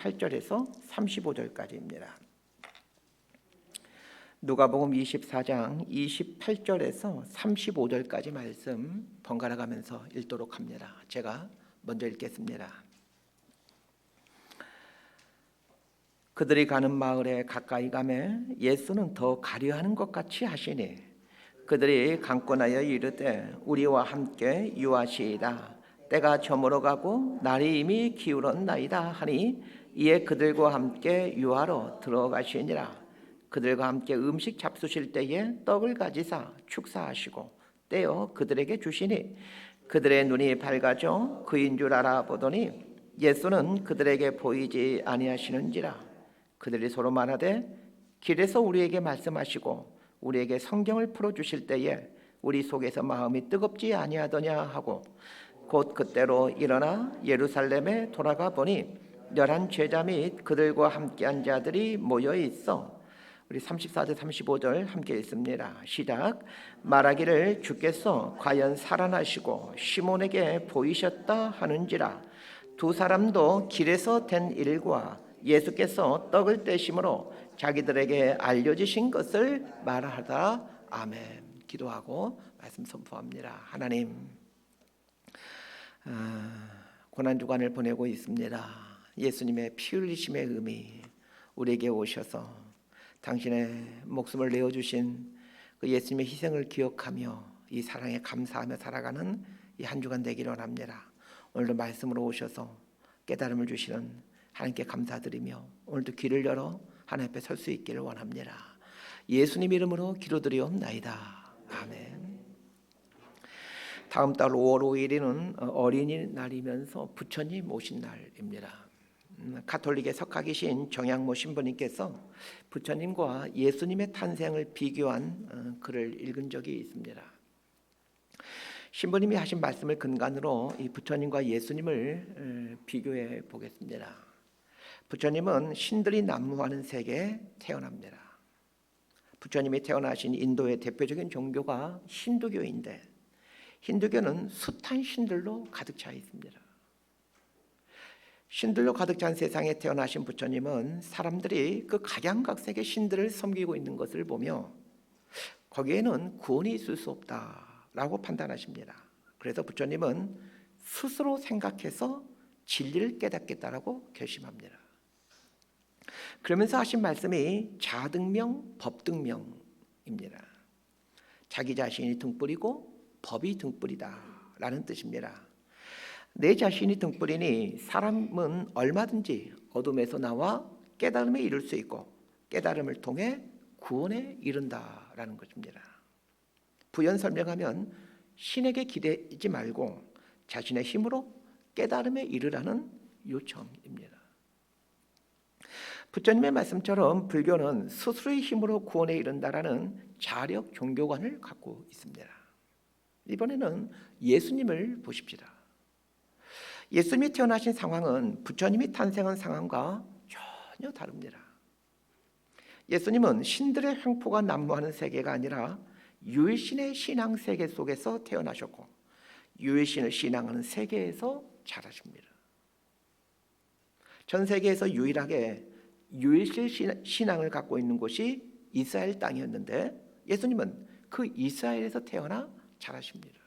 28절에서 35절까지입니다. 누가복음 24장 28절에서 35절까지 말씀 번갈아 가면서 읽도록 합니다. 제가 먼저 읽겠습니다. 그들이 가는 마을에 가까이 가매 예수는 더 가려하는 것 같이 하시니 그들이 강권하여 이르되 우리와 함께 유하시이다. 때가 저물어 가고 날이 이미 기울었나이다 하니 이에 그들과 함께 유하러 들어가시니라. 그들과 함께 음식 잡수실 때에 떡을 가지사 축사하시고 떼어 그들에게 주시니 그들의 눈이 밝아져 그인 줄 알아보더니 예수는 그들에게 보이지 아니하시는지라. 그들이 서로 말하되 길에서 우리에게 말씀하시고 우리에게 성경을 풀어주실 때에 우리 속에서 마음이 뜨겁지 아니하더냐 하고 곧 그때로 일어나 예루살렘에 돌아가 보니 11 제자 및 그들과 함께한 자들이 모여 있어. 우리 34절 35절 함께 읽습니다. 시작. 말하기를 주께서 과연 살아나시고 시몬에게 보이셨다 하는지라. 두 사람도 길에서 된 일과 예수께서 떡을 떼심으로 자기들에게 알려주신 것을 말하다. 아멘. 기도하고 말씀 선포합니다. 하나님, 고난주간을 보내고 있습니다. 예수님의 피 흘리심의 의미, 우리에게 오셔서 당신의 목숨을 내어주신 그 예수님의 희생을 기억하며 이 사랑에 감사하며 살아가는 이 한 주간 되기를 원합니다. 오늘도 말씀으로 오셔서 깨달음을 주시는 하나님께 감사드리며 오늘도 길을 열어 하나님 앞에 설 수 있기를 원합니다. 예수님 이름으로 기도드리옵나이다. 아멘. 다음 달 5월 5일에는 어린이날이면서 부처님 오신 날입니다. 가톨릭의 석학이신 정양모 신부님께서 부처님과 예수님의 탄생을 비교한 글을 읽은 적이 있습니다. 신부님이 하신 말씀을 근간으로 이 부처님과 예수님을 비교해 보겠습니다. 부처님은 신들이 난무하는 세계에 태어납니다. 부처님이 태어나신 인도의 대표적인 종교가 힌두교인데 힌두교는 숱한 신들로 가득 차 있습니다. 신들로 가득 찬 세상에 태어나신 부처님은 사람들이 그 각양각색의 신들을 섬기고 있는 것을 보며 거기에는 구원이 있을 수 없다라고 판단하십니다. 그래서 부처님은 스스로 생각해서 진리를 깨닫겠다라고 결심합니다. 그러면서 하신 말씀이 자등명, 법등명입니다. 자기 자신이 등불이고 법이 등불이다라는 뜻입니다. 내 자신이 등불이니 사람은 얼마든지 어둠에서 나와 깨달음에 이를 수 있고 깨달음을 통해 구원에 이른다라는 것입니다. 부연 설명하면 신에게 기대지 말고 자신의 힘으로 깨달음에 이르라는 요청입니다. 부처님의 말씀처럼 불교는 스스로의 힘으로 구원에 이른다라는 자력 종교관을 갖고 있습니다. 이번에는 예수님을 보십시다. 예수님이 태어나신 상황은 부처님이 탄생한 상황과 전혀 다릅니다. 예수님은 신들의 횡포가 난무하는 세계가 아니라 유일신의 신앙 세계 속에서 태어나셨고 유일신을 신앙하는 세계에서 자라십니다. 전 세계에서 유일하게 유일신 신앙을 갖고 있는 곳이 이스라엘 땅이었는데 예수님은 그 이스라엘에서 태어나 자라십니다.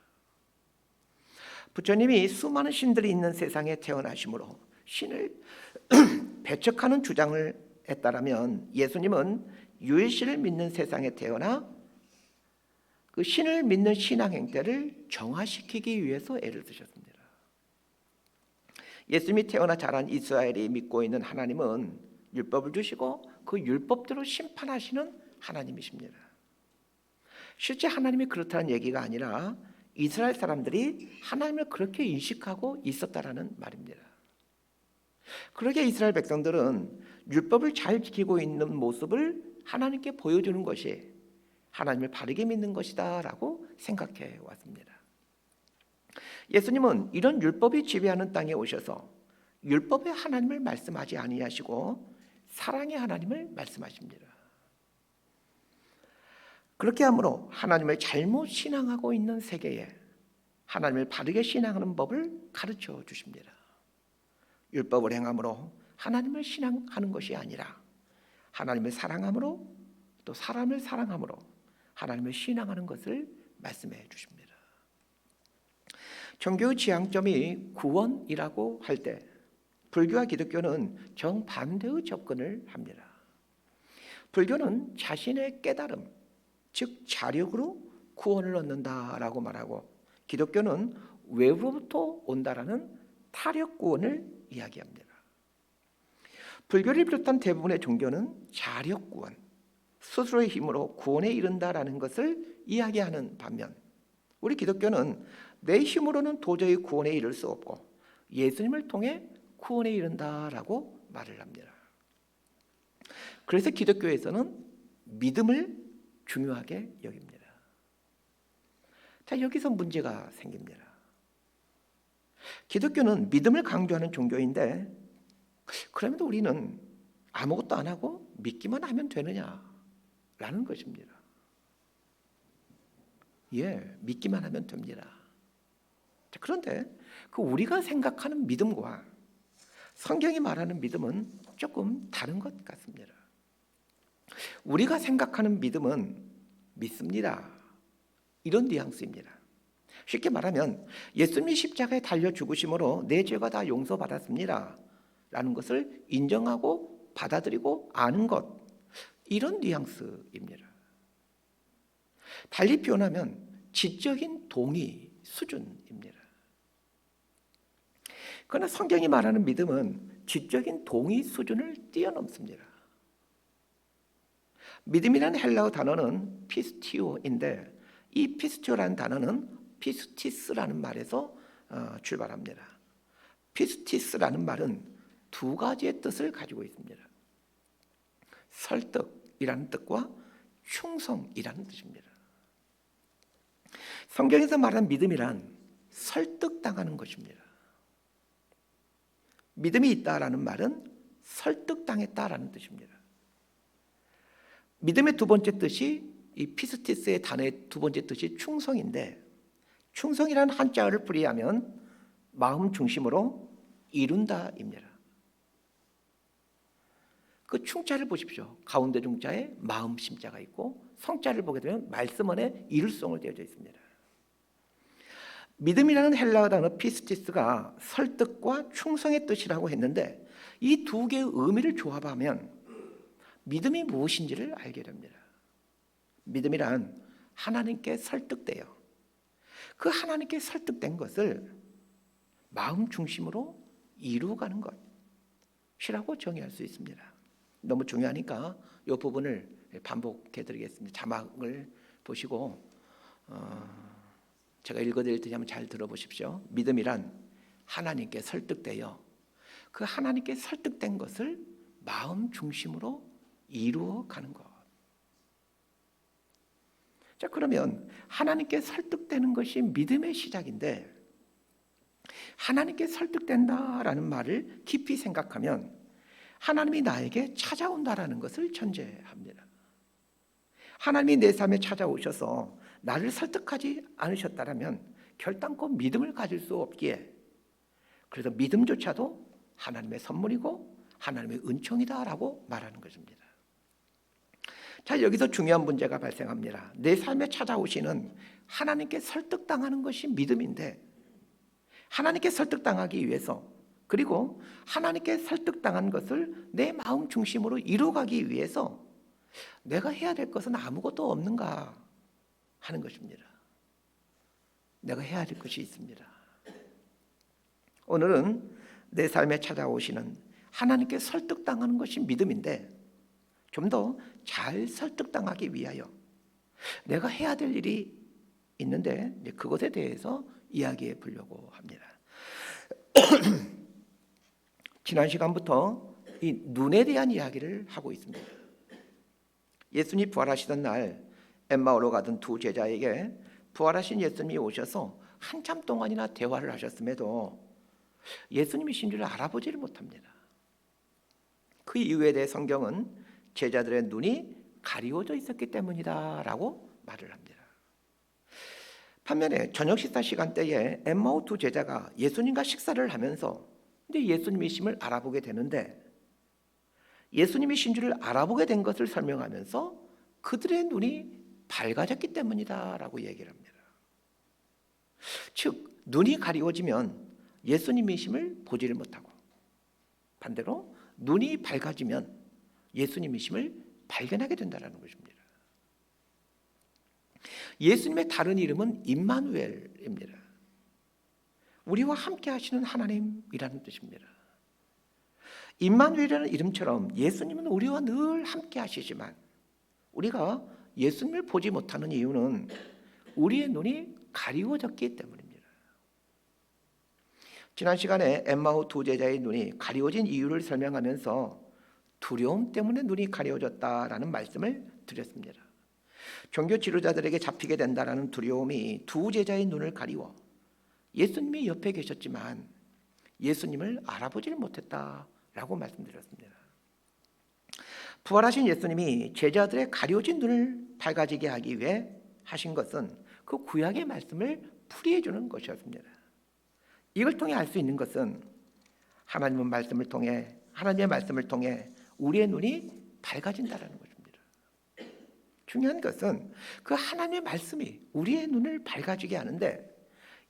부처님이 수많은 신들이 있는 세상에 태어나심으로 신을 배척하는 주장을 했다라면 예수님은 유일신을 믿는 세상에 태어나 그 신을 믿는 신앙 행태를 정화시키기 위해서 애를 쓰셨습니다. 예수님이 태어나 자란 이스라엘이 믿고 있는 하나님은 율법을 주시고 그 율법대로 심판하시는 하나님이십니다. 실제 하나님이 그렇다는 얘기가 아니라 이스라엘 사람들이 하나님을 그렇게 인식하고 있었다라는 말입니다. 그러게 이스라엘 백성들은 율법을 잘 지키고 있는 모습을 하나님께 보여주는 것이 하나님을 바르게 믿는 것이다라고 생각해 왔습니다. 예수님은 이런 율법이 지배하는 땅에 오셔서 율법의 하나님을 말씀하지 아니하시고 사랑의 하나님을 말씀하십니다. 그렇게 함으로 하나님을 잘못 신앙하고 있는 세계에 하나님을 바르게 신앙하는 법을 가르쳐 주십니다. 율법을 행함으로 하나님을 신앙하는 것이 아니라 하나님을 사랑함으로 또 사람을 사랑함으로 하나님을 신앙하는 것을 말씀해 주십니다. 종교의 지향점이 구원이라고 할 때 불교와 기독교는 정반대의 접근을 합니다. 불교는 자신의 깨달음, 즉 자력으로 구원을 얻는다라고 말하고, 기독교는 외부로부터 온다라는 타력 구원을 이야기합니다. 불교를 비롯한 대부분의 종교는 자력 구원, 스스로의 힘으로 구원에 이른다라는 것을 이야기하는 반면, 우리 기독교는 내 힘으로는 도저히 구원에 이를 수 없고 예수님을 통해 구원에 이른다라고 말을 합니다. 그래서 기독교에서는 믿음을 중요하게 여깁니다. 자, 여기서 문제가 생깁니다. 기독교는 믿음을 강조하는 종교인데, 그럼에도 우리는 아무것도 안 하고 믿기만 하면 되느냐라는 것입니다. 예, 믿기만 하면 됩니다. 자, 그런데 그 우리가 생각하는 믿음과 성경이 말하는 믿음은 조금 다른 것 같습니다. 우리가 생각하는 믿음은 믿습니다, 이런 뉘앙스입니다. 쉽게 말하면 예수님이 십자가에 달려 죽으심으로 내 죄가 다 용서받았습니다 라는 것을 인정하고 받아들이고 아는 것, 이런 뉘앙스입니다. 달리 표현하면 지적인 동의 수준입니다. 그러나 성경이 말하는 믿음은 지적인 동의 수준을 뛰어넘습니다. 믿음이라는 헬라어 단어는 피스티오인데, 이 피스티오라는 단어는 피스티스라는 말에서 출발합니다. 피스티스라는 말은 두 가지의 뜻을 가지고 있습니다. 설득이라는 뜻과 충성이라는 뜻입니다. 성경에서 말하는 믿음이란 설득당하는 것입니다. 믿음이 있다라는 말은 설득당했다라는 뜻입니다. 믿음의 두 번째 뜻이, 이 피스티스의 단어의 두 번째 뜻이 충성인데, 충성이라는 한자어를 풀이하면 마음 중심으로 이룬다입니다. 그 충자를 보십시오. 가운데 중자에 마음 심자가 있고, 성자를 보게 되면 말씀 안에 이룰성을 되어져 있습니다. 믿음이라는 헬라어 단어 피스티스가 설득과 충성의 뜻이라고 했는데, 이 두 개의 의미를 조합하면 믿음이 무엇인지를 알게 됩니다. 믿음이란 하나님께 설득되어 그 하나님께 설득된 것을 마음 중심으로 이루어가는 것이라고 정의할 수 있습니다. 너무 중요하니까 이 부분을 반복해 드리겠습니다. 자막을 보시고 제가 읽어드릴 테니 한번 잘 들어보십시오. 믿음이란 하나님께 설득되어 그 하나님께 설득된 것을 마음 중심으로 이루어가는 것. 자, 그러면 하나님께 설득되는 것이 믿음의 시작인데, 하나님께 설득된다라는 말을 깊이 생각하면 하나님이 나에게 찾아온다라는 것을 전제합니다. 하나님이 내 삶에 찾아오셔서 나를 설득하지 않으셨다면 결단코 믿음을 가질 수 없기에, 그래서 믿음조차도 하나님의 선물이고 하나님의 은총이다라고 말하는 것입니다. 자, 여기서 중요한 문제가 발생합니다. 내 삶에 찾아오시는 하나님께 설득당하는 것이 믿음인데, 하나님께 설득당하기 위해서, 그리고 하나님께 설득당한 것을 내 마음 중심으로 이루어가기 위해서 내가 해야 될 것은 아무것도 없는가 하는 것입니다. 내가 해야 될 것이 있습니다. 오늘은 내 삶에 찾아오시는 하나님께 설득당하는 것이 믿음인데, 좀 더 잘 설득당하기 위하여 내가 해야 될 일이 있는데, 그것에 대해서 이야기해 보려고 합니다. 지난 시간부터 이 눈에 대한 이야기를 하고 있습니다. 예수님이 부활하시던 날 엠마오로 가던 두 제자에게 부활하신 예수님이 오셔서 한참 동안이나 대화를 하셨음에도 예수님이신 줄 알아보지를 못합니다. 그 이유에 대해 성경은 제자들의 눈이 가리워져 있었기 때문이다라고 말을 합니다. 반면에 저녁 식사 시간대에 엠마오 두 제자가 예수님과 식사를 하면서 근데 예수님이심을 알아보게 되는데, 예수님이신 줄을 알아보게 된 것을 설명하면서 그들의 눈이 밝아졌기 때문이다라고 얘기를 합니다. 즉 눈이 가리워지면 예수님이심을 보지를 못하고, 반대로 눈이 밝아지면 예수님이심을 발견하게 된다는 것입니다. 예수님의 다른 이름은 임마누엘입니다. 우리와 함께 하시는 하나님이라는 뜻입니다. 임마누엘이라는 이름처럼 예수님은 우리와 늘 함께 하시지만 우리가 예수님을 보지 못하는 이유는 우리의 눈이 가리워졌기 때문입니다. 지난 시간에 엠마오 두 제자의 눈이 가리워진 이유를 설명하면서 두려움 때문에 눈이 가리워졌다라는 말씀을 드렸습니다. 종교 지도자들에게 잡히게 된다라는 두려움이 두 제자의 눈을 가리워 예수님이 옆에 계셨지만 예수님을 알아보지를 못했다라고 말씀드렸습니다. 부활하신 예수님이 제자들의 가려진 눈을 밝아지게 하기 위해 하신 것은 그 구약의 말씀을 풀이해 주는 것이었습니다. 이걸 통해 알 수 있는 것은 하나님의 말씀을 통해 우리의 눈이 밝아진다는 것입니다. 중요한 것은 그 하나님의 말씀이 우리의 눈을 밝아지게 하는데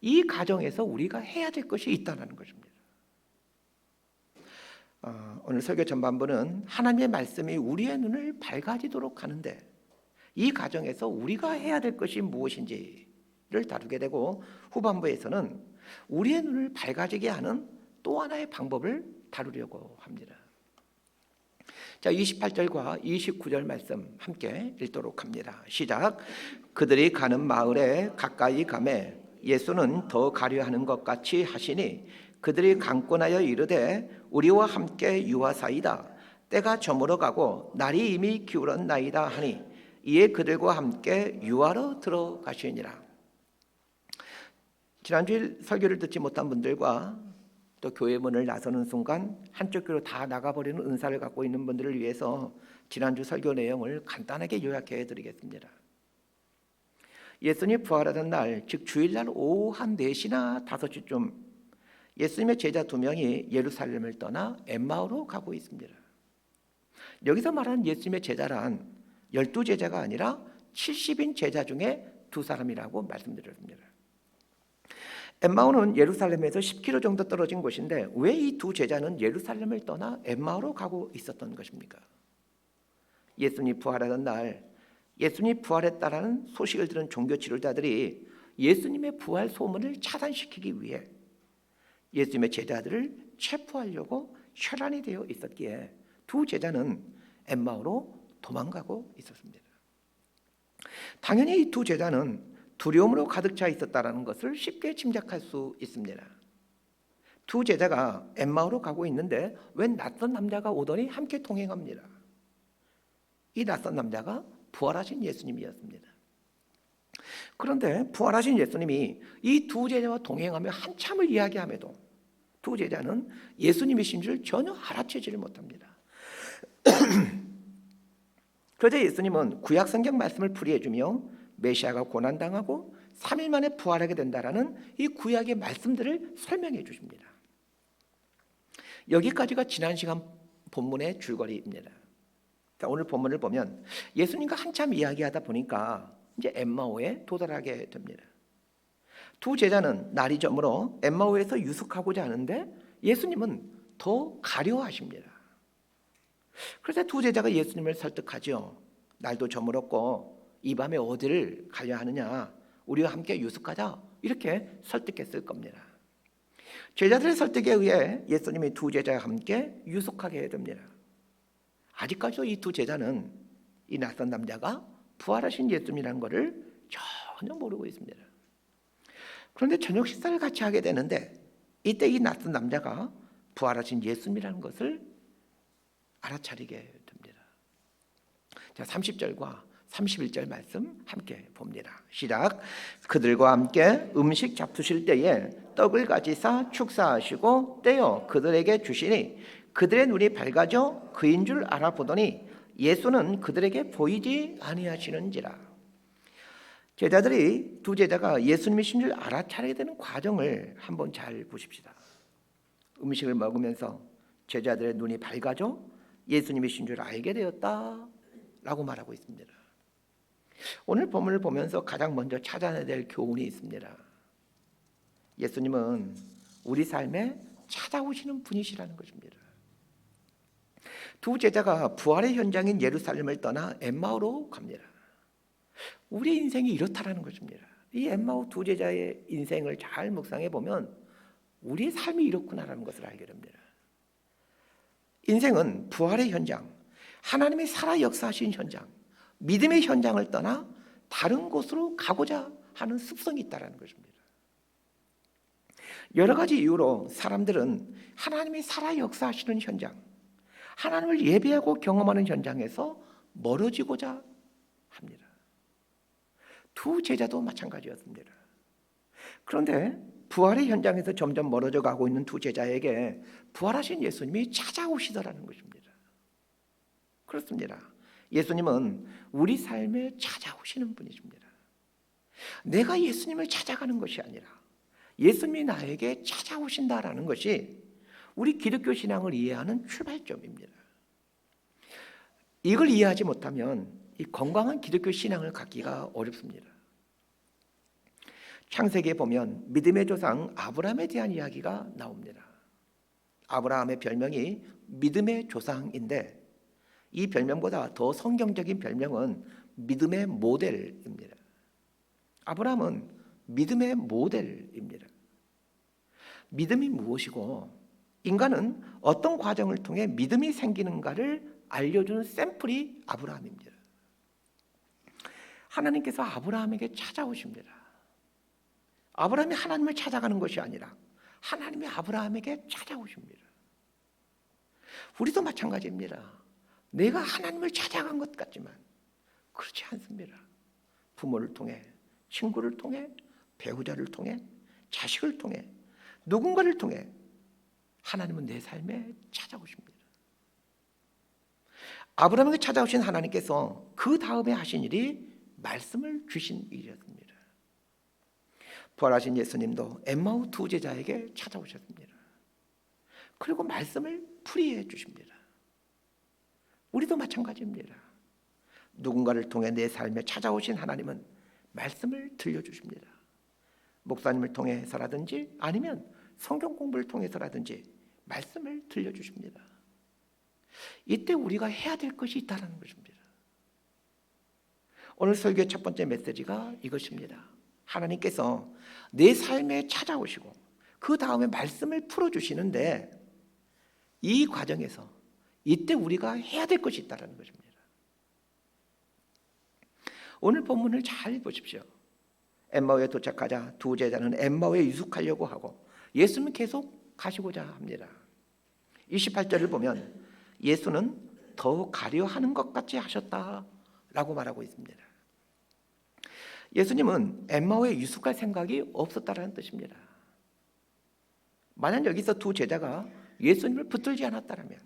이 과정에서 우리가 해야 될 것이 있다는 것입니다. 오늘 설교 전반부는 하나님의 말씀이 우리의 눈을 밝아지도록 하는데 이 과정에서 우리가 해야 될 것이 무엇인지를 다루게 되고, 후반부에서는 우리의 눈을 밝아지게 하는 또 하나의 방법을 다루려고 합니다. 자, 28절과 29절 말씀 함께 읽도록 합니다. 시작. 그들이 가는 마을에 가까이 가매 예수는 더 가려하는 것 같이 하시니 그들이 강권하여 이르되 우리와 함께 유하사이다. 때가 저물어 가고 날이 이미 기울었나이다 하니 이에 그들과 함께 유하러 들어가시니라. 지난주일 설교를 듣지 못한 분들과 또 교회 문을 나서는 순간 한쪽 귀로 다 나가버리는 은사를 갖고 있는 분들을 위해서 지난주 설교 내용을 간단하게 요약해 드리겠습니다. 예수님이 부활하던 날, 즉 주일날 오후 한 4시나 5시쯤 예수님의 제자 2명이 예루살렘을 떠나 엠마오로 가고 있습니다. 여기서 말하는 예수님의 제자란 12제자가 아니라 70인 제자 중에 2사람이라고 말씀드렸습니다. 엠마오는 예루살렘에서 10km 정도 떨어진 곳인데 왜 이 2제자는 예루살렘을 떠나 엠마오로 가고 있었던 것입니까? 예수님이 부활하던 날, 예수님이 부활했다라는 소식을 들은 종교 지도자들이 예수님의 부활 소문을 차단시키기 위해 예수님의 제자들을 체포하려고 혈안이 되어 있었기에 2제자는 엠마오로 도망가고 있었습니다. 당연히 이 2제자는 두려움으로 가득 차 있었다는 것을 쉽게 짐작할 수 있습니다. 2제자가 엠마오로 가고 있는데 웬 낯선 남자가 오더니 함께 동행합니다. 이 낯선 남자가 부활하신 예수님이었습니다. 그런데 부활하신 예수님이 이 2제자와 동행하며 한참을 이야기함에도 2제자는 예수님이신 줄 전혀 알아채지를 못합니다. 그러자 예수님은 구약 성경 말씀을 풀이해주며 메시아가 고난당하고 3일 만에 부활하게 된다라는 이 구약의 말씀들을 설명해 주십니다. 여기까지가 지난 시간 본문의 줄거리입니다. 오늘 본문을 보면 예수님과 한참 이야기하다 보니까 이제 엠마오에 도달하게 됩니다. 2제자는 날이 저물어 엠마오에서 유숙하고자 하는데 예수님은 더 가려워하십니다. 그래서 2제자가 예수님을 설득하죠. 날도 저물었고 이 밤에 어디를 가려 하느냐, 우리와 함께 유숙하자, 이렇게 설득했을 겁니다. 제자들의 설득에 의해 예수님이 2제자와 함께 유숙하게 됩니다. 아직까지도 이 2제자는 이 낯선 남자가 부활하신 예수님이라는 것을 전혀 모르고 있습니다. 그런데 저녁 식사를 같이 하게 되는데 이때 이 낯선 남자가 부활하신 예수님이라는 것을 알아차리게 됩니다. 자, 30절과 31절 말씀 함께 봅니다. 시작. 그들과 함께 음식 잡수실 때에 떡을 가지사 축사하시고 떼어 그들에게 주시니 그들의 눈이 밝아져 그인 줄 알아보더니 예수는 그들에게 보이지 아니하시는지라. 제자들이 2제자가 예수님이신 줄 알아차리게 되는 과정을 한번 잘 보십시다. 음식을 먹으면서 제자들의 눈이 밝아져 예수님이신 줄 알게 되었다라고 말하고 있습니다. 오늘 본문을 보면서 가장 먼저 찾아내야 될 교훈이 있습니다. 예수님은 우리 삶에 찾아오시는 분이시라는 것입니다. 두 제자가 부활의 현장인 예루살렘을 떠나 엠마오로 갑니다. 우리 인생이 이렇다라는 것입니다. 이 엠마오 두 제자의 인생을 잘 묵상해 보면 우리의 삶이 이렇구나라는 것을 알게 됩니다. 인생은 부활의 현장, 하나님이 살아 역사하신 현장, 믿음의 현장을 떠나 다른 곳으로 가고자 하는 습성이 있다는 것입니다. 여러 가지 이유로 사람들은 하나님이 살아 역사하시는 현장, 하나님을 예배하고 경험하는 현장에서 멀어지고자 합니다. 두 제자도 마찬가지였습니다. 그런데 부활의 현장에서 점점 멀어져 가고 있는 두 제자에게 부활하신 예수님이 찾아오시더라는 것입니다. 그렇습니다. 예수님은 우리 삶에 찾아오시는 분이십니다. 내가 예수님을 찾아가는 것이 아니라 예수님이 나에게 찾아오신다라는 것이 우리 기독교 신앙을 이해하는 출발점입니다. 이걸 이해하지 못하면 이 건강한 기독교 신앙을 갖기가 어렵습니다. 창세기에 보면 믿음의 조상 아브라함에 대한 이야기가 나옵니다. 아브라함의 별명이 믿음의 조상인데 이 별명보다 더 성경적인 별명은 믿음의 모델입니다. 아브라함은 믿음의 모델입니다. 믿음이 무엇이고 인간은 어떤 과정을 통해 믿음이 생기는가를 알려주는 샘플이 아브라함입니다. 하나님께서 아브라함에게 찾아오십니다. 아브라함이 하나님을 찾아가는 것이 아니라 하나님이 아브라함에게 찾아오십니다. 우리도 마찬가지입니다. 내가 하나님을 찾아간 것 같지만 그렇지 않습니다. 부모를 통해, 친구를 통해, 배우자를 통해, 자식을 통해, 누군가를 통해 하나님은 내 삶에 찾아오십니다. 아브라함에게 찾아오신 하나님께서 그 다음에 하신 일이 말씀을 주신 일이었습니다. 부활하신 예수님도 엠마오 두 제자에게 찾아오셨습니다. 그리고 말씀을 풀이해 주십니다. 우리도 마찬가지입니다. 누군가를 통해 내 삶에 찾아오신 하나님은 말씀을 들려주십니다. 목사님을 통해서라든지 아니면 성경 공부를 통해서라든지 말씀을 들려주십니다. 이때 우리가 해야 될 것이 있다는 것입니다. 오늘 설교의 첫 번째 메시지가 이것입니다. 하나님께서 내 삶에 찾아오시고 그 다음에 말씀을 풀어주시는데 이 과정에서 이때 우리가 해야 될 것이 있다는 것입니다. 오늘 본문을 잘 보십시오. 엠마오에 도착하자 두 제자는 엠마오에 유숙하려고 하고 예수님은 계속 가시고자 합니다. 28절을 보면 예수는 더 가려 하는 것 같이 하셨다라고 말하고 있습니다. 예수님은 엠마오에 유숙할 생각이 없었다는 뜻입니다. 만약 여기서 두 제자가 예수님을 붙들지 않았다면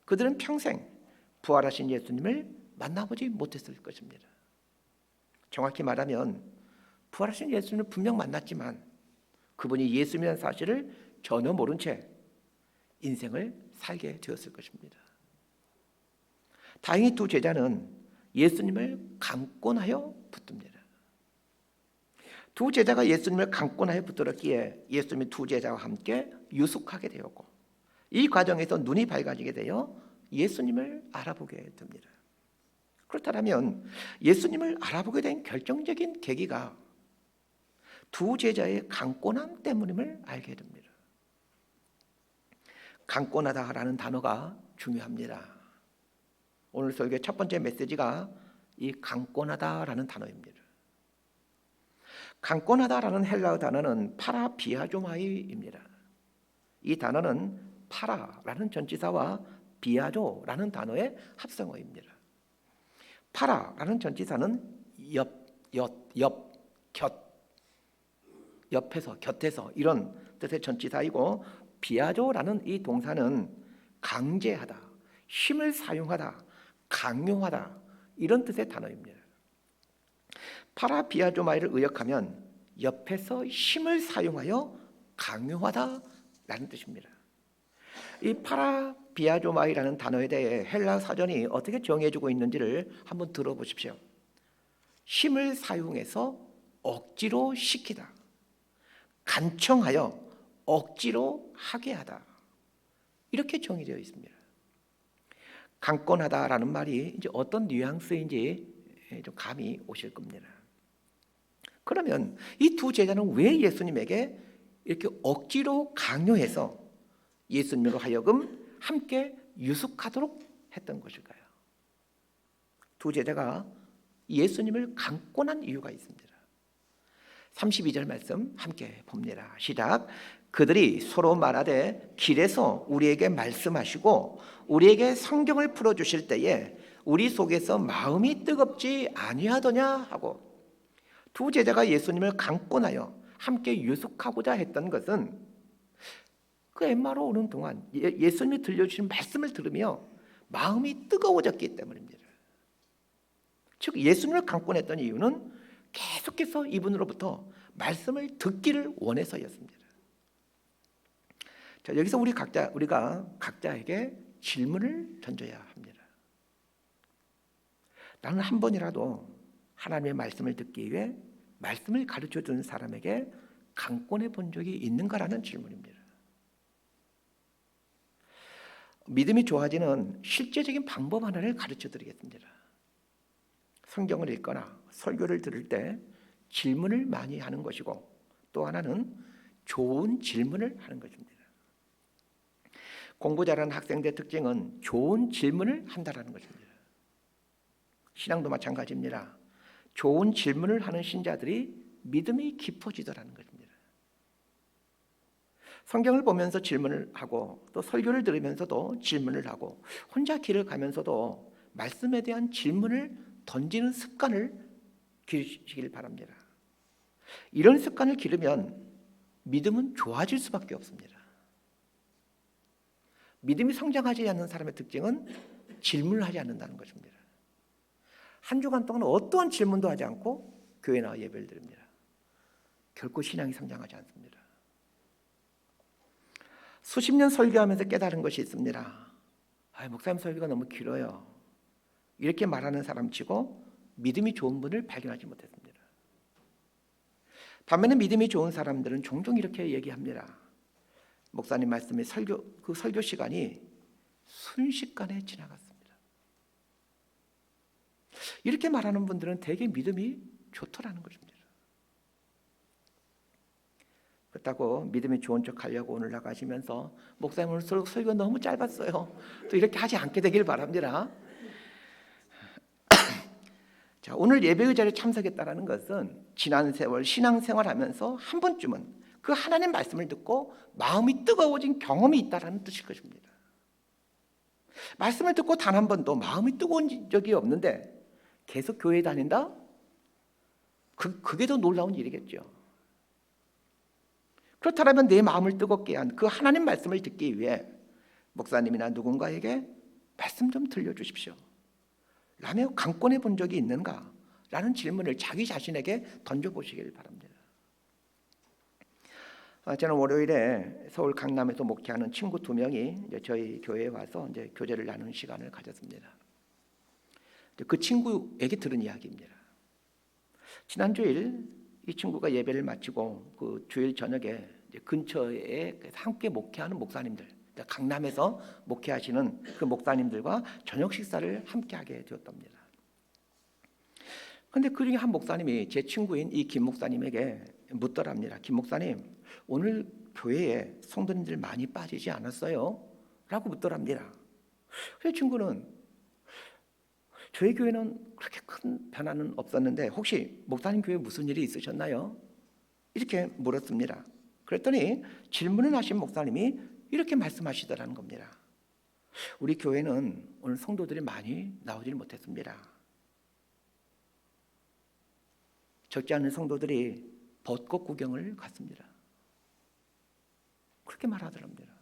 그들은 평생 부활하신 예수님을 만나보지 못했을 것입니다. 정확히 말하면 부활하신 예수님을 분명 만났지만 그분이 예수님이라는 사실을 전혀 모른 채 인생을 살게 되었을 것입니다. 다행히 두 제자는 예수님을 강권하여 붙듭니다. 두 제자가 예수님을 강권하여 붙들었기에 예수님이 두 제자와 함께 유숙하게 되었고 이 과정에서 눈이 밝아지게 되어 예수님을 알아보게 됩니다. 그렇다면 예수님을 알아보게 된 결정적인 계기가 두 제자의 강권함 때문임을 알게 됩니다. 강권하다라는 단어가 중요합니다. 오늘 설교의 첫 번째 메시지가 이 강권하다라는 단어입니다. 강권하다라는 헬라어 단어는 파라비아조마이입니다. 이 단어는 파라라는 전치사와 비아조라는 단어의 합성어입니다. 파라라는 전치사는 옆에서, 곁에서 이런 뜻의 전치사이고 비아조라는 이 동사는 강제하다, 힘을 사용하다, 강요하다 이런 뜻의 단어입니다. 파라비아조마이를 의역하면 옆에서 힘을 사용하여 강요하다라는 뜻입니다. 이 비아조마이라는 단어에 대해 헬라 사전이 어떻게 정해주고 있는지를 한번 들어보십시오. 힘을 사용해서 억지로 시키다, 간청하여 억지로 하게 하다, 이렇게 정의되어 있습니다. 강권하다라는 말이 이제 어떤 뉘앙스인지 좀 감이 오실 겁니다. 그러면 이 두 제자는 왜 예수님에게 이렇게 억지로 강요해서 예수님으로 하여금 함께 유숙하도록 했던 것일까요? 두 제자가 예수님을 강권한 이유가 있습니다. 32절 말씀 함께 봅니다. 시작. 그들이 서로 말하되 길에서 우리에게 말씀하시고 우리에게 성경을 풀어주실 때에 우리 속에서 마음이 뜨겁지 아니하더냐 하고, 두 제자가 예수님을 강권하여 함께 유숙하고자 했던 것은 그 엠마로 오는 동안 예수님이 들려주신 말씀을 들으며 마음이 뜨거워졌기 때문입니다. 즉 예수님을 강권했던 이유는 계속해서 이분으로부터 말씀을 듣기를 원해서였습니다. 자, 여기서 우리가 각자에게 질문을 던져야 합니다. 나는 한 번이라도 하나님의 말씀을 듣기 위해 말씀을 가르쳐주는 사람에게 강권해 본 적이 있는가라는 질문입니다. 믿음이 좋아지는 실제적인 방법 하나를 가르쳐 드리겠습니다. 성경을 읽거나 설교를 들을 때 질문을 많이 하는 것이고, 또 하나는 좋은 질문을 하는 것입니다. 공부 잘하는 학생들의 특징은 좋은 질문을 한다는 것입니다. 신앙도 마찬가지입니다. 좋은 질문을 하는 신자들이 믿음이 깊어지더라는 것입니다. 성경을 보면서 질문을 하고, 또 설교를 들으면서도 질문을 하고, 혼자 길을 가면서도 말씀에 대한 질문을 던지는 습관을 기르시길 바랍니다. 이런 습관을 기르면 믿음은 좋아질 수밖에 없습니다. 믿음이 성장하지 않는 사람의 특징은 질문을 하지 않는다는 것입니다. 한 주간 동안 어떠한 질문도 하지 않고 교회 나와 예배를 드립니다. 결코 신앙이 성장하지 않습니다. 수십 년 설교하면서 깨달은 것이 있습니다. 목사님 설교가 너무 길어요. 이렇게 말하는 사람치고 믿음이 좋은 분을 발견하지 못했습니다. 반면에 믿음이 좋은 사람들은 종종 이렇게 얘기합니다. 목사님 말씀의 설교 시간이 순식간에 지나갔습니다. 이렇게 말하는 분들은 되게 믿음이 좋더라는 것입니다. 그렇다고 믿음이 좋은 척 하려고 오늘 나가시면서 목사님 오늘 설교 너무 짧았어요, 또 이렇게 하지 않게 되길 바랍니다. 자, 오늘 예배의 자리에 참석했다는 것은 지난 세월 신앙생활하면서 한 번쯤은 그 하나님 말씀을 듣고 마음이 뜨거워진 경험이 있다는 뜻일 것입니다. 말씀을 듣고 단 한 번도 마음이 뜨거운 적이 없는데 계속 교회에 다닌다? 그게 더 놀라운 일이겠죠. 그렇다면 내 마음을 뜨겁게 한 그 하나님 말씀을 듣기 위해 목사님이나 누군가에게 말씀 좀 들려주십시오 라며 강권해 본 적이 있는가? 라는 질문을 자기 자신에게 던져보시길 바랍니다. 저는 월요일에 서울 강남에서 목회하는 친구 2명이 이제 저희 교회에 와서 이제 교제를 나누는 시간을 가졌습니다. 그 친구에게 들은 이야기입니다. 지난 주일 이 친구가 예배를 마치고 그 주일 저녁에 이제 근처에 함께 목회하는 목사님들, 강남에서 목회하시는 그 목사님들과 저녁 식사를 함께 하게 되었답니다. 그런데 그 중에 한 목사님이 제 친구인 이 김 목사님에게 묻더랍니다. 김 목사님, 오늘 교회에 성도님들 많이 빠지지 않았어요? 라고 묻더랍니다. 그래서 친구는 저희 교회는 그렇게 큰 변화는 없었는데 혹시 목사님 교회에 무슨 일이 있으셨나요? 이렇게 물었습니다. 그랬더니 질문을 하신 목사님이 이렇게 말씀하시더라는 겁니다. 우리 교회는 오늘 성도들이 많이 나오질 못했습니다. 적지 않은 성도들이 벚꽃 구경을 갔습니다. 그렇게 말하더랍니다.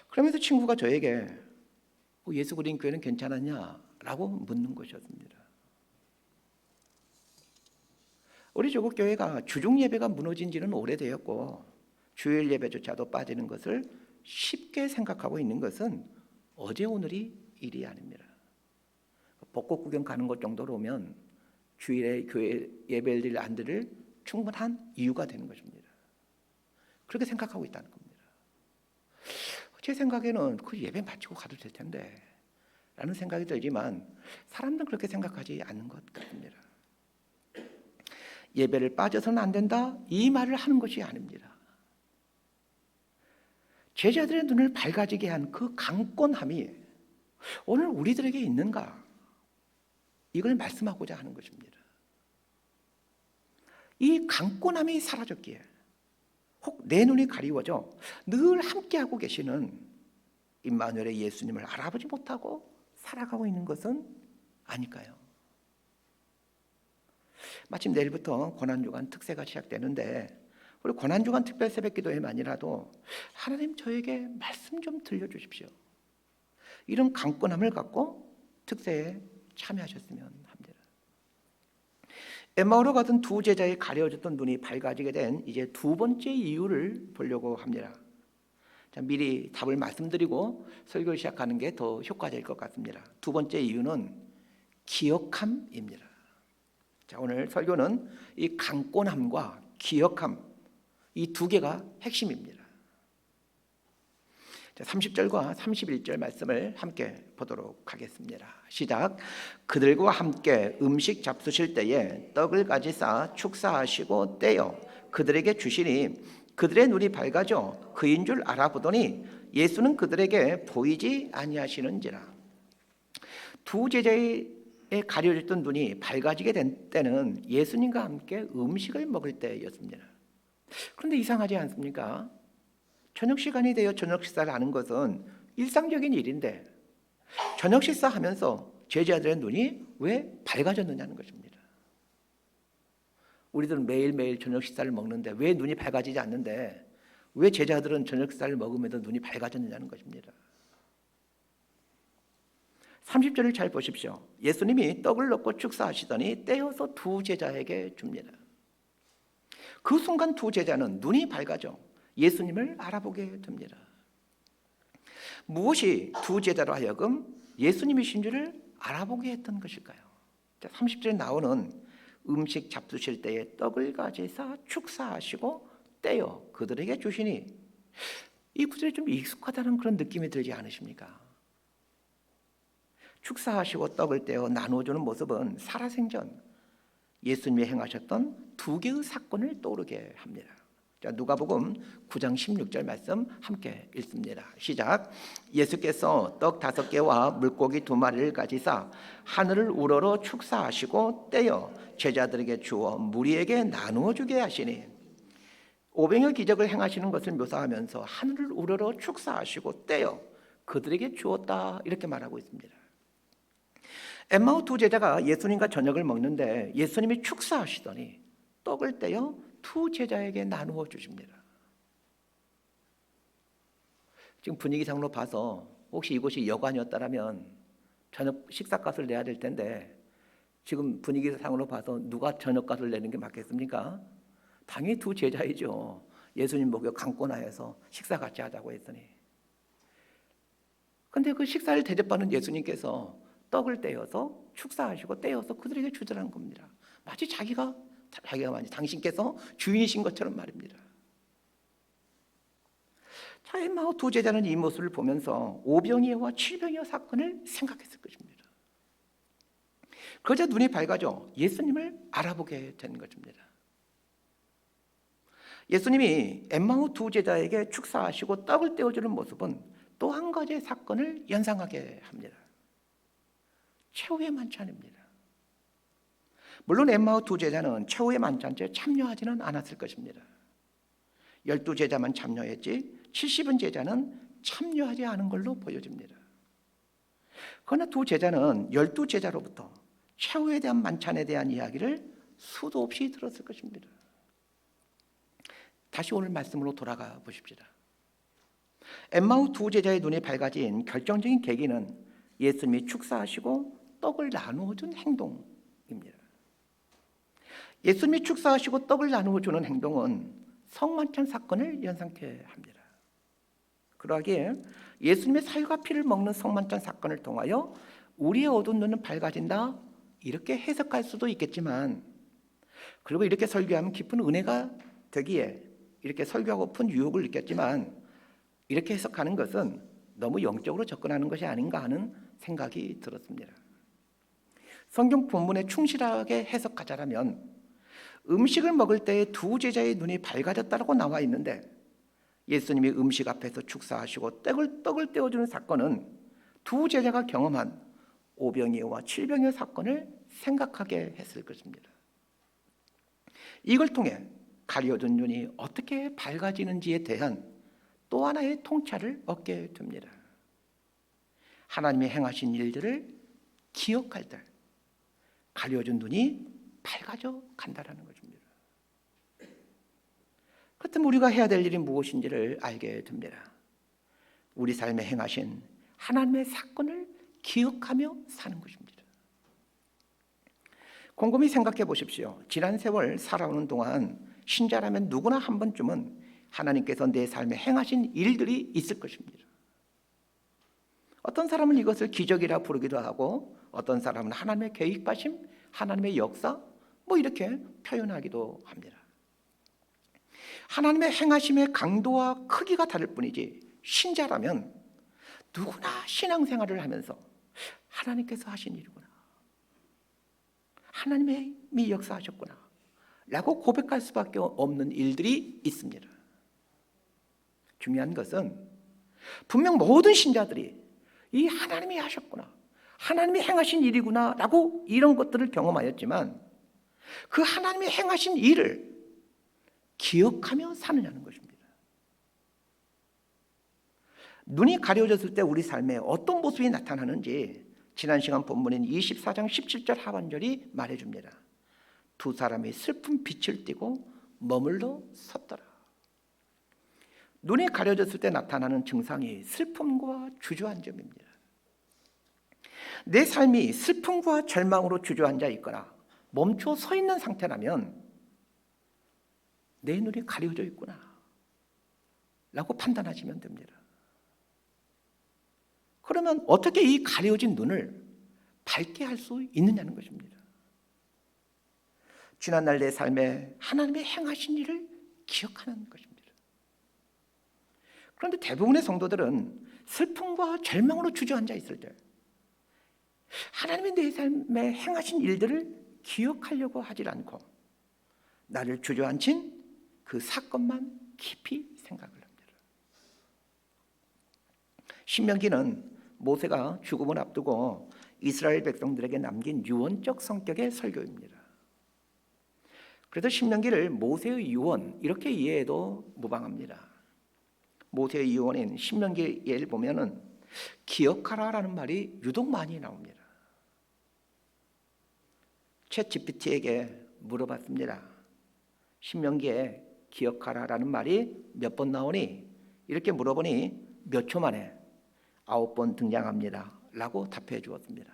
그러면서 친구가 저에게 예수 그린 교회는 괜찮았냐? 라고 묻는 것이었습니다. 우리 조국 교회가 주중 예배가 무너진 지는 오래되었고 주일 예배조차도 빠지는 것을 쉽게 생각하고 있는 것은 어제 오늘이 일이 아닙니다. 벚꽃 구경 가는 것 정도로면 주일에 교회 예배를 드릴 안 드릴 충분한 이유가 되는 것입니다. 그렇게 생각하고 있다는 겁니다. 제 생각에는 그 예배 마치고 가도 될 텐데 라는 생각이 들지만 사람들은 그렇게 생각하지 않는 것 같습니다. 예배를 빠져서는 안 된다 이 말을 하는 것이 아닙니다. 제자들의 눈을 밝아지게 한 그 강권함이 오늘 우리들에게 있는가, 이걸 말씀하고자 하는 것입니다. 이 강권함이 사라졌기에 혹 내 눈이 가리워져 늘 함께하고 계시는 임마누엘의 예수님을 알아보지 못하고 살아가고 있는 것은 아닐까요? 마침 내일부터 고난주간 특세가 시작되는데 우리 고난주간 특별 새벽기도에만이라도 하나님 저에게 말씀 좀 들려주십시오. 이런 강권함을 갖고 특세에 참여하셨으면 합니다. 엠마오로 가던 두 제자의 가려졌던 눈이 밝아지게 된 이제 두 번째 이유를 보려고 합니다. 자, 미리 답을 말씀드리고 설교를 시작하는 게 더 효과적일 것 같습니다. 두 번째 이유는 기억함입니다. 자, 오늘 설교는 이 강권함과 기억함, 이 두 개가 핵심입니다. 자, 30절과 31절 말씀을 함께 보도록 하겠습니다. 시작. 그들과 함께 음식 잡수실 때에 떡을 가지사 축사하시고 떼어 그들에게 주시니 그들의 눈이 밝아져 그인 줄 알아보더니 예수는 그들에게 보이지 아니하시는지라. 두 제자의 가려졌던 눈이 밝아지게 된 때는 예수님과 함께 음식을 먹을 때였습니다. 그런데 이상하지 않습니까? 저녁 시간이 되어 저녁 식사를 하는 것은 일상적인 일인데 저녁 식사하면서 제자들의 눈이 왜 밝아졌느냐는 것입니다. 우리들은 매일매일 저녁 식사를 먹는데 왜 눈이 밝아지지 않는데 왜 제자들은 저녁 식사를 먹으면서 눈이 밝아졌느냐는 것입니다. 30절을 잘 보십시오. 예수님이 떡을 넣고 축사하시더니 떼어서 두 제자에게 줍니다. 그 순간 두 제자는 눈이 밝아져 예수님을 알아보게 됩니다. 무엇이 두 제자로 하여금 예수님이신 줄을 알아보게 했던 것일까요? 30절에 나오는 음식 잡수실 때에 떡을 가지사 축사하시고 떼어 그들에게 주시니, 이 구절이 좀 익숙하다는 그런 느낌이 들지 않으십니까? 축사하시고 떡을 떼어 나누어주는 모습은 살아생전 예수님이 행하셨던 두 개의 사건을 떠오르게 합니다. 자, 누가복음 9장 16절 말씀 함께 읽습니다. 시작. 예수께서 떡 5개와 물고기 2마리를 가지사 하늘을 우러러 축사하시고 떼어 제자들에게 주어 무리에게 나누어 주게 하시니, 오병이어 기적을 행하시는 것을 묘사하면서 하늘을 우러러 축사하시고 떼어 그들에게 주었다 이렇게 말하고 있습니다. 엠마오 두 제자가 예수님과 저녁을 먹는데 예수님이 축사하시더니 떡을 떼어 두 제자에게 나누어 주십니다. 지금 분위기상으로 봐서 혹시 이곳이 여관이었다면 저녁 식사값을 내야 될 텐데 지금 분위기상으로 봐서 누가 저녁값을 내는 게 맞겠습니까? 당연히 두 제자이죠. 예수님 목에 강권하여서 식사 같이 하자고 했더니, 근데 그 식사를 대접받는 예수님께서 떡을 떼어서 축사하시고 떼어서 그들에게 주더라는 겁니다. 마치 자기가 당신께서 주인이신 것처럼 말입니다. 자, 엠마오 두 제자는 이 모습을 보면서 오병이어와 칠병이어 사건을 생각했을 것입니다. 그러자 눈이 밝아져 예수님을 알아보게 된 것입니다. 예수님이 엠마오 두 제자에게 축사하시고 떡을 떼어주는 모습은 또 한 가지의 사건을 연상하게 합니다. 최후의 만찬입니다. 물론 엠마오 두 제자는 최후의 만찬에 참여하지는 않았을 것입니다. 12제자만 참여했지 70은 제자는 참여하지 않은 걸로 보여집니다. 그러나 두 제자는 12제자로부터 최후에 대한 만찬에 대한 이야기를 수도 없이 들었을 것입니다. 다시 오늘 말씀으로 돌아가 보십시다. 엠마오 두 제자의 눈이 밝아진 결정적인 계기는 예수님이 축사하시고 떡을 나누어 준 행동입니다. 예수님이 축사하시고 떡을 나누어 주는 행동은 성만찬 사건을 연상케 합니다. 그러하기에 예수님의 살과 피를 먹는 성만찬 사건을 통하여 우리의 어두운 눈은 밝아진다, 이렇게 해석할 수도 있겠지만, 그리고 이렇게 설교하면 깊은 은혜가 되기에 이렇게 설교하고픈 유혹을 느꼈지만, 이렇게 해석하는 것은 너무 영적으로 접근하는 것이 아닌가 하는 생각이 들었습니다. 성경 본문에 충실하게 해석하자면 음식을 먹을 때에 두 제자의 눈이 밝아졌다고 나와 있는데, 예수님이 음식 앞에서 축사하시고 떡을 떼어주는 사건은 두 제자가 경험한 오병이어와 칠병이어 사건을 생각하게 했을 것입니다. 이걸 통해 가려진 눈이 어떻게 밝아지는지에 대한 또 하나의 통찰을 얻게 됩니다. 하나님의 행하신 일들을 기억할 때 가려진 눈이 밝아져 간다는 것입니다. 그렇다면 우리가 해야 될 일이 무엇인지를 알게 됩니다. 우리 삶에 행하신 하나님의 사건을 기억하며 사는 것입니다. 곰곰이 생각해 보십시오. 지난 세월 살아오는 동안 신자라면 누구나 한 번쯤은 하나님께서 내 삶에 행하신 일들이 있을 것입니다. 어떤 사람은 이것을 기적이라 부르기도 하고, 어떤 사람은 하나님의 계획하심, 하나님의 역사, 이렇게 표현하기도 합니다. 하나님의 행하심의 강도와 크기가 다를 뿐이지, 신자라면 누구나 신앙생활을 하면서 하나님께서 하신 일이구나, 하나님이 역사하셨구나 라고 고백할 수밖에 없는 일들이 있습니다. 중요한 것은 분명 모든 신자들이 이 하나님이 하셨구나, 하나님이 행하신 일이구나 라고 이런 것들을 경험하였지만, 그 하나님이 행하신 일을 기억하며 사느냐는 것입니다. 눈이 가려졌을 때 우리 삶에 어떤 모습이 나타나는지 지난 시간 본문인 24장 17절 하반절이 말해줍니다. 두 사람이 슬픈 빛을 띠고 머물러 섰더라. 눈이 가려졌을 때 나타나는 증상이 슬픔과 주저앉음입니다. 내 삶이 슬픔과 절망으로 주저앉아 있거나 멈춰 서 있는 상태라면 내 눈이 가려져 있구나 라고 판단하시면 됩니다. 그러면 어떻게 이 가려진 눈을 밝게 할 수 있느냐는 것입니다. 지난날 내 삶에 하나님의 행하신 일을 기억하는 것입니다. 그런데 대부분의 성도들은 슬픔과 절망으로 주저앉아 있을 때 하나님이 내 삶에 행하신 일들을 기억하려고 하질 않고 나를 주저앉힌 그 사건만 깊이 생각을 합니다. 신명기는 모세가 죽음을 앞두고 이스라엘 백성들에게 남긴 유언적 성격의 설교입니다. 그래서 신명기를 모세의 유언 이렇게 이해해도 무방합니다. 모세의 유언인 신명기에 보면은 기억하라라는 말이 유독 많이 나옵니다. 챗 GPT에게 물어봤습니다. 신명기에 기억하라라는 말이 몇 번 나오니? 이렇게 물어보니 몇 초 만에 9번 등장합니다 라고 답해 주었습니다.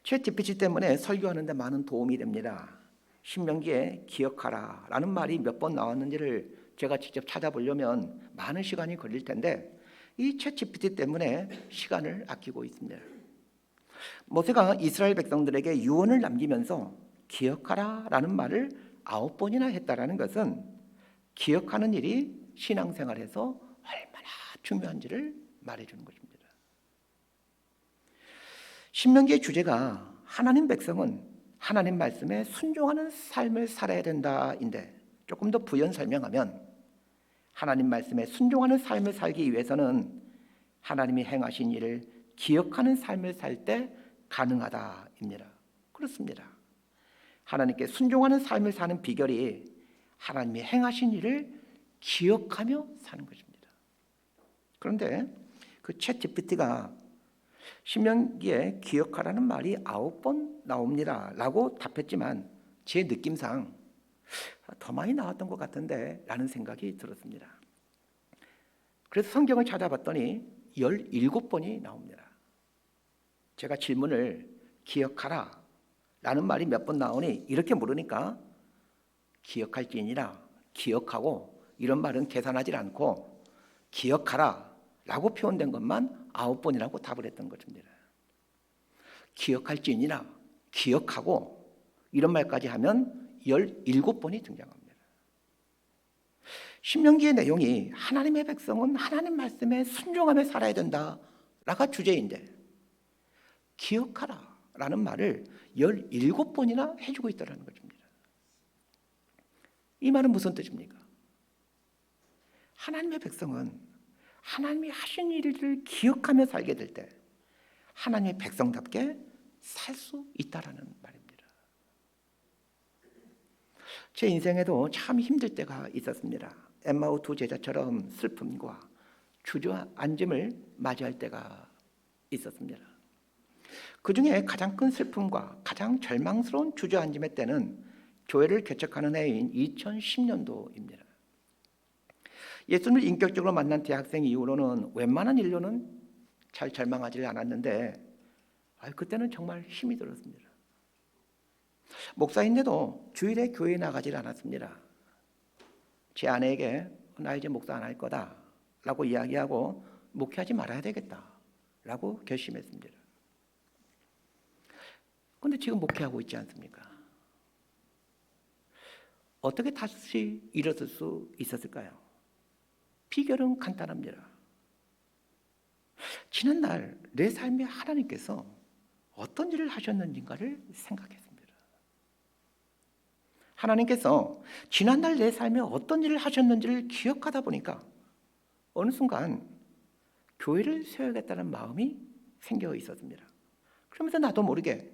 챗 GPT 때문에 설교하는데 많은 도움이 됩니다. 신명기에 기억하라라는 말이 몇 번 나왔는지를 제가 직접 찾아보려면 많은 시간이 걸릴 텐데 이 챗 GPT 때문에 시간을 아끼고 있습니다. 모세가 이스라엘 백성들에게 유언을 남기면서 기억하라라는 말을 9번이나 했다라는 것은 기억하는 일이 신앙생활에서 얼마나 중요한지를 말해주는 것입니다. 신명기의 주제가 하나님 백성은 하나님 말씀에 순종하는 삶을 살아야 된다인데, 조금 더 부연 설명하면 하나님 말씀에 순종하는 삶을 살기 위해서는 하나님이 행하신 일을 기억하는 삶을 살 때 가능하다입니다. 그렇습니다. 하나님께 순종하는 삶을 사는 비결이 하나님이 행하신 일을 기억하며 사는 것입니다. 그런데 그 챗 GPT가 신명기에 기억하라는 말이 9번 나옵니다 라고 답했지만 제 느낌상 더 많이 나왔던 것 같은데 라는 생각이 들었습니다. 그래서 성경을 찾아봤더니 17번이 나옵니다. 제가 질문을 기억하라 라는 말이 몇 번 나오니 이렇게 물으니까 기억할지니라 기억하고 이런 말은 계산하지 않고 기억하라 라고 표현된 것만 9번이라고 답을 했던 것입니다. 기억할지니라, 기억하고 이런 말까지 하면 17번이 등장합니다. 신명기의 내용이 하나님의 백성은 하나님 말씀에 순종하며 살아야 된다라가 주제인데 기억하라 라는 말을 17번이나 해주고 있다는 것입니다. 이 말은 무슨 뜻입니까? 하나님의 백성은 하나님이 하신 일을 기억하며 살게 될 때 하나님의 백성답게 살 수 있다라는 말입니다. 제 인생에도 참 힘들 때가 있었습니다. 엠마오 두 제자처럼 슬픔과 주저앉음을 맞이할 때가 있었습니다. 그 중에 가장 큰 슬픔과 가장 절망스러운 주저앉음의 때는 교회를 개척하는 해인 2010년도입니다. 예수님을 인격적으로 만난 대학생 이후로는 웬만한 일로는 잘 절망하지 않았는데 그때는 정말 힘이 들었습니다. 목사인데도 주일에 교회에 나가질 않았습니다. 제 아내에게 나 이제 목사 안 할 거다 라고 이야기하고 목회하지 말아야 되겠다 라고 결심했습니다. 그런데 지금 목회하고 있지 않습니까? 어떻게 다시 일어설 수 있었을까요? 비결은 간단합니다. 지난날 내 삶에 하나님께서 어떤 일을 하셨는지를 생각했습니다. 하나님께서 지난날 내 삶에 어떤 일을 하셨는지를 기억하다 보니까 어느 순간 교회를 세워야겠다는 마음이 생겨 있었습니다. 그러면서 나도 모르게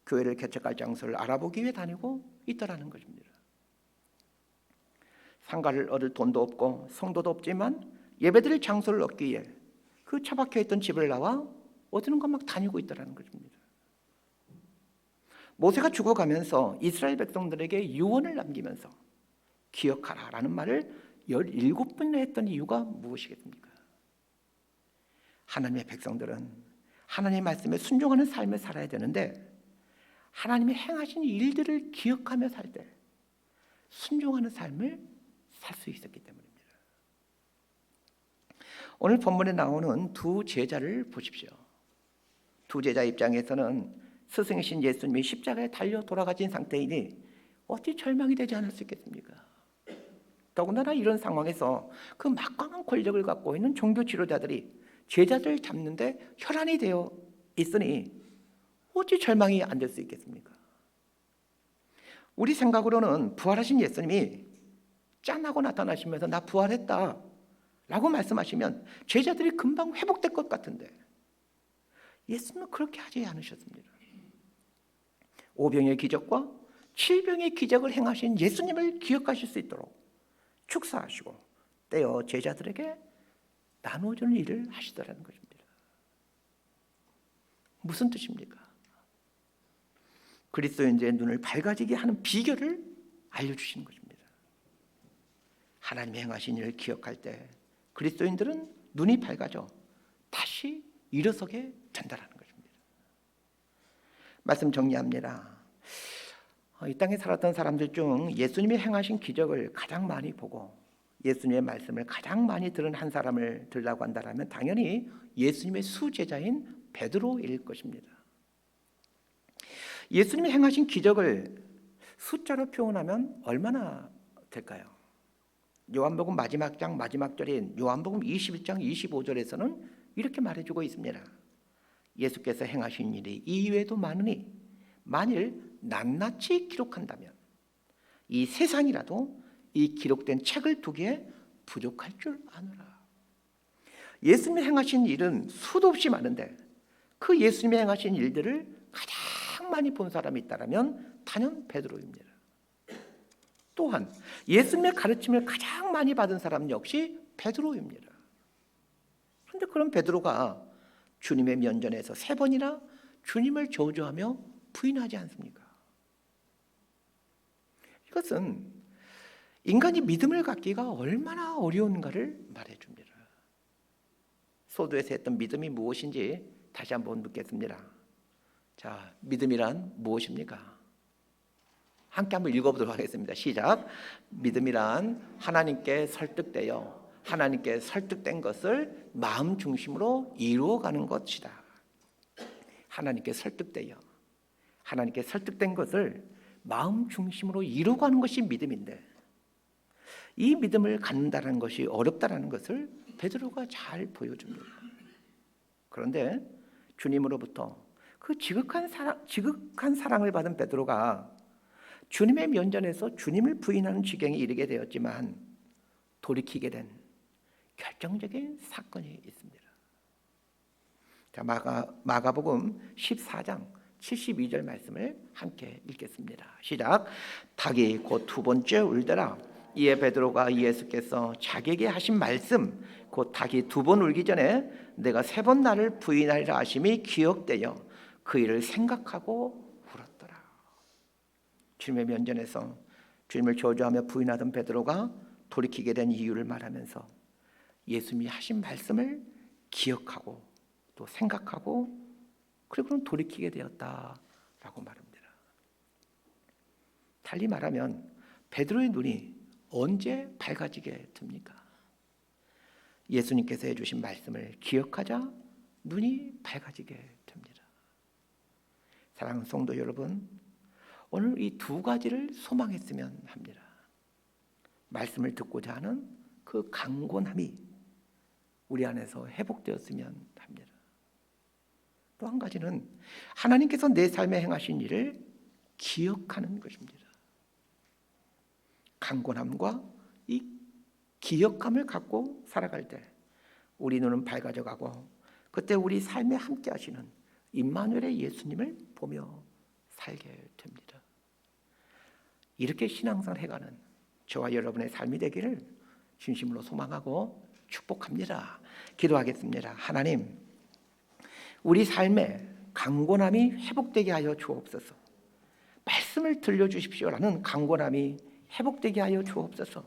교회를 개척할 장소를 알아보기 위해 다니고 있더라는 것입니다. 상가를 얻을 돈도 없고 성도도 없지만 예배드릴 장소를 얻기 위해 그 처박혀 있던 집을 나와 어디론가 막 다니고 있더라는 것입니다. 모세가 죽어가면서 이스라엘 백성들에게 유언을 남기면서 기억하라라는 말을 17번이나 했던 이유가 무엇이겠습니까? 하나님의 백성들은 하나님의 말씀에 순종하는 삶을 살아야 되는데 하나님이 행하신 일들을 기억하며 살 때 순종하는 삶을 살 수 있었기 때문입니다. 오늘 본문에 나오는 두 제자를 보십시오. 두 제자 입장에서는 스승이신 예수님이 십자가에 달려 돌아가신 상태이니 어찌 절망이 되지 않을 수 있겠습니까? 더군다나 이런 상황에서 그 막강한 권력을 갖고 있는 종교 지도자들이 제자들을 잡는데 혈안이 되어 있으니 어찌 절망이 안 될 수 있겠습니까? 우리 생각으로는 부활하신 예수님이 짠하고 나타나시면서 나 부활했다 라고 말씀하시면 제자들이 금방 회복될 것 같은데 예수님은 그렇게 하지 않으셨습니다. 5병의 기적과 7병의 기적을 행하신 예수님을 기억하실 수 있도록 축사하시고 떼어 제자들에게 나눠주는 일을 하시더라는 것입니다. 무슨 뜻입니까? 그리스도인들의 눈을 밝아지게 하는 비결을 알려주시는 것입니다. 하나님이 행하신 일을 기억할 때 그리스도인들은 눈이 밝아져 다시 일어서게 된다는 것입니다. 말씀 정리합니다. 이 땅에 살았던 사람들 중 예수님이 행하신 기적을 가장 많이 보고 예수님의 말씀을 가장 많이 들은 한 사람을 들라고 한다면 당연히 예수님의 수제자인 베드로일 것입니다. 예수님이 행하신 기적을 숫자로 표현하면 얼마나 될까요? 요한복음 마지막 장 마지막 절인 요한복음 21장 25절에서는 이렇게 말해주고 있습니다. 예수께서 행하신 일이 이외에도 많으니 만일 낱낱이 기록한다면 이 세상이라도 이 기록된 책을 두기에 부족할 줄 아노라. 예수님이 행하신 일은 수도 없이 많은데 그 예수님이 행하신 일들을 가장 많이 본 사람이 있다면 단연 베드로입니다. 또한 예수님의 가르침을 가장 많이 받은 사람 역시 베드로입니다. 그런데 그런 베드로가 주님의 면전에서 3번이나 주님을 저주하며 부인하지 않습니까? 이것은 인간이 믿음을 갖기가 얼마나 어려운가를 말해줍니다. 소도에서 했던 믿음이 무엇인지 다시 한번 묻겠습니다. 자, 믿음이란 무엇입니까? 함께 한번 읽어보도록 하겠습니다. 시작. 믿음이란 하나님께 설득되어 하나님께 설득된 것을 마음 중심으로 이루어가는 것이다. 하나님께 설득되어 하나님께 설득된 것을 마음 중심으로 이루어가는 것이 믿음인데, 이 믿음을 갖는다는 것이 어렵다는 것을 베드로가 잘 보여줍니다. 그런데 주님으로부터 그 지극한 사랑을 받은 베드로가 주님의 면전에서 주님을 부인하는 지경에 이르게 되었지만 돌이키게 된 결정적인 사건이 있습니다. 자, 마가복음 14장 72절 말씀을 함께 읽겠습니다. 시작. 닭이 곧 두 번째 울더라. 이에 베드로가 예수께서 자기에게 하신 말씀, 곧 닭이 두 번 울기 전에 내가 세 번 나를 부인하리라 하심이 기억되어 그 일을 생각하고 울었더라. 주님의 면전에서 주님을 저주하며 부인하던 베드로가 돌이키게 된 이유를 말하면서 예수님이 하신 말씀을 기억하고 또 생각하고 그리고는 돌이키게 되었다라고 말합니다. 달리 말하면 베드로의 눈이 언제 밝아지게 됩니까? 예수님께서 해주신 말씀을 기억하자 눈이 밝아지게 됩니다. 사랑하는 성도 여러분, 오늘 이 두 가지를 소망했으면 합니다. 말씀을 듣고자 하는 그 강권함이 우리 안에서 회복되었으면 합니다. 또 한 가지는 하나님께서 내 삶에 행하신 일을 기억하는 것입니다. 강권함과 이 기억함을 갖고 살아갈 때 우리 눈은 밝아져 가고, 그때 우리 삶에 함께 하시는 임마누엘의 예수님을 보며 살게 됩니다. 이렇게 신앙생활 해가는 저와 여러분의 삶이 되기를 진심으로 소망하고 축복합니다. 기도하겠습니다. 하나님, 우리 삶에 강권함이 회복되게 하여 주옵소서. 말씀을 들려주십시오라는 강권함이 회복되게 하여 주옵소서.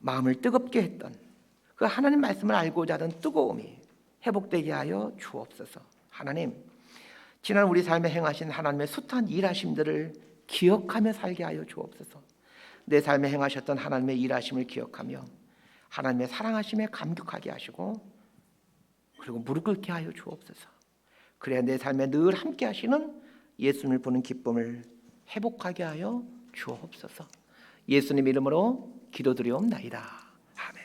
마음을 뜨겁게 했던 그 하나님 말씀을 알고자 하는 뜨거움이 회복되게 하여 주옵소서. 하나님, 지난 우리 삶에 행하신 하나님의 숱한 일하심들을 기억하며 살게 하여 주옵소서. 내 삶에 행하셨던 하나님의 일하심을 기억하며 하나님의 사랑하심에 감격하게 하시고, 그리고 무릎 꿇게 하여 주옵소서. 그래야 내 삶에 늘 함께 하시는 예수님을 보는 기쁨을 회복하게 하여 주옵소서. 예수님 이름으로 기도드리옵나이다. 아멘.